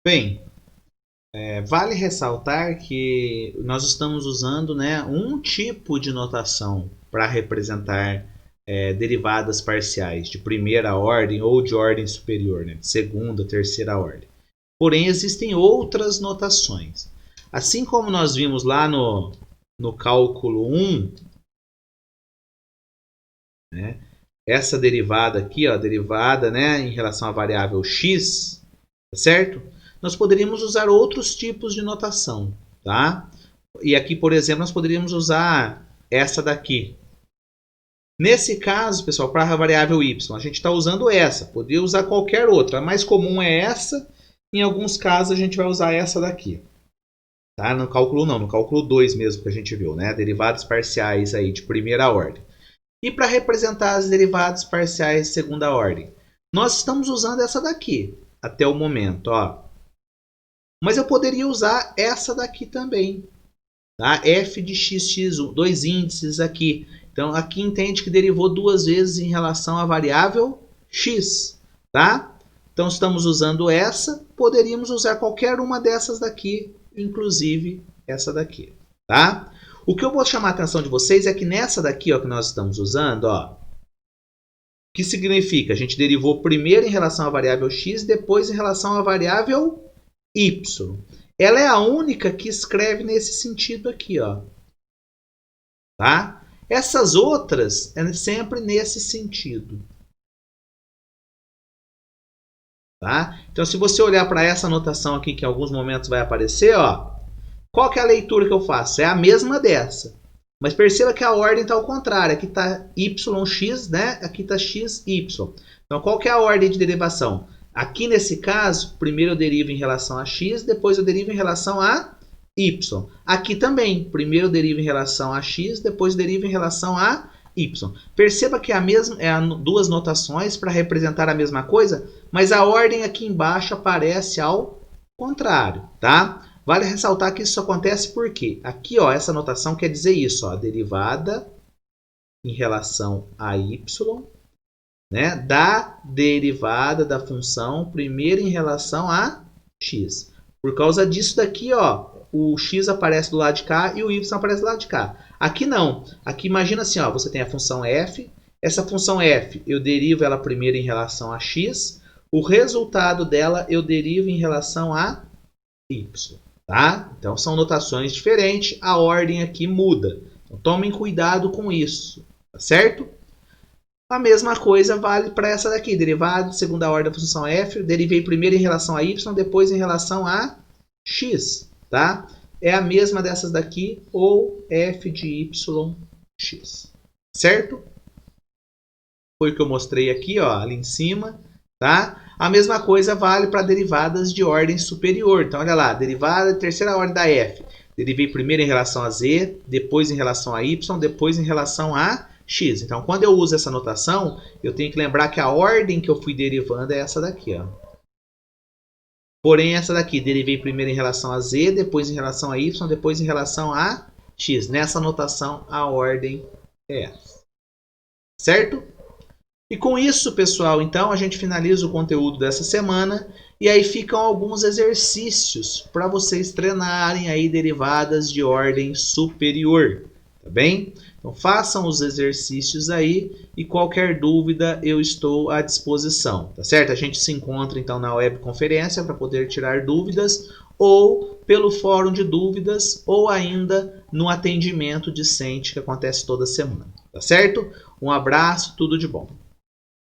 Bem, vale ressaltar que nós estamos usando, né, um tipo de notação para representar derivadas parciais de primeira ordem ou de ordem superior, né, segunda, terceira ordem. Porém, existem outras notações. Assim como nós vimos lá no cálculo 1, né, essa derivada aqui, ó, derivada, né, em relação à variável x, tá certo? Nós poderíamos usar outros tipos de notação, tá? E aqui, por exemplo, nós poderíamos usar essa daqui. Nesse caso, pessoal, para a variável y, a gente está usando essa. Poderia usar qualquer outra. A mais comum é essa. Em alguns casos, a gente vai usar essa daqui. Tá? No cálculo não, no cálculo 2 mesmo que a gente viu, né? Derivadas parciais aí de primeira ordem. E para representar as derivadas parciais de segunda ordem? Nós estamos usando essa daqui, até o momento, ó. Mas eu poderia usar essa daqui também. Tá? F de xx1, dois índices aqui. Então, aqui entende que derivou duas vezes em relação à variável x. Tá? Então, estamos usando essa. Poderíamos usar qualquer uma dessas daqui, inclusive essa daqui. Tá? O que eu vou chamar a atenção de vocês é que nessa daqui, ó, que nós estamos usando, ó, que significa? A gente derivou primeiro em relação à variável x, depois em relação à variável y. Ela é a única que escreve nesse sentido aqui, ó. Tá? Essas outras é sempre nesse sentido. Tá? Então, se você olhar para essa notação aqui, que em alguns momentos vai aparecer, ó, qual que é a leitura que eu faço? É a mesma dessa. Mas perceba que a ordem está ao contrário. Aqui está yx, né? Aqui está xy. Então, qual que é a ordem de derivação? Aqui nesse caso, primeiro eu derivo em relação a x, depois eu derivo em relação a y. Aqui também, primeiro eu derivo em relação a x, depois eu derivo em relação a y. Perceba que duas notações para representar a mesma coisa, mas a ordem aqui embaixo aparece ao contrário, tá? Vale ressaltar que isso acontece porque aqui, ó, essa notação quer dizer isso, ó, derivada em relação a y, né, da derivada da função primeiro em relação a x. Por causa disso daqui, ó, o x aparece do lado de cá e o y aparece do lado de cá. Aqui não. Aqui imagina assim, ó, você tem a função f. Essa função f, eu derivo ela primeiro em relação a x. O resultado dela eu derivo em relação a y. Tá? Então são notações diferentes. A ordem aqui muda. Então tomem cuidado com isso. Tá certo? A mesma coisa vale para essa daqui, derivada de segunda ordem da função f, derivei primeiro em relação a y, depois em relação a x, tá? É a mesma dessas daqui, ou f de yx, certo? Foi o que eu mostrei aqui, ó, ali em cima, tá? A mesma coisa vale para derivadas de ordem superior. Então, olha lá, derivada de terceira ordem da f, derivei primeiro em relação a z, depois em relação a y, depois em relação a x. Então, quando eu uso essa notação, eu tenho que lembrar que a ordem que eu fui derivando é essa daqui, ó. Porém, essa daqui, derivei primeiro em relação a z, depois em relação a y, depois em relação a x. Nessa notação, a ordem é essa. Certo? E com isso, pessoal, então, a gente finaliza o conteúdo dessa semana. E aí ficam alguns exercícios para vocês treinarem aí derivadas de ordem superior. Tá bem? Então façam os exercícios aí e qualquer dúvida eu estou à disposição, tá certo? A gente se encontra então na webconferência para poder tirar dúvidas ou pelo fórum de dúvidas ou ainda no atendimento discente que acontece toda semana, tá certo? Um abraço, tudo de bom.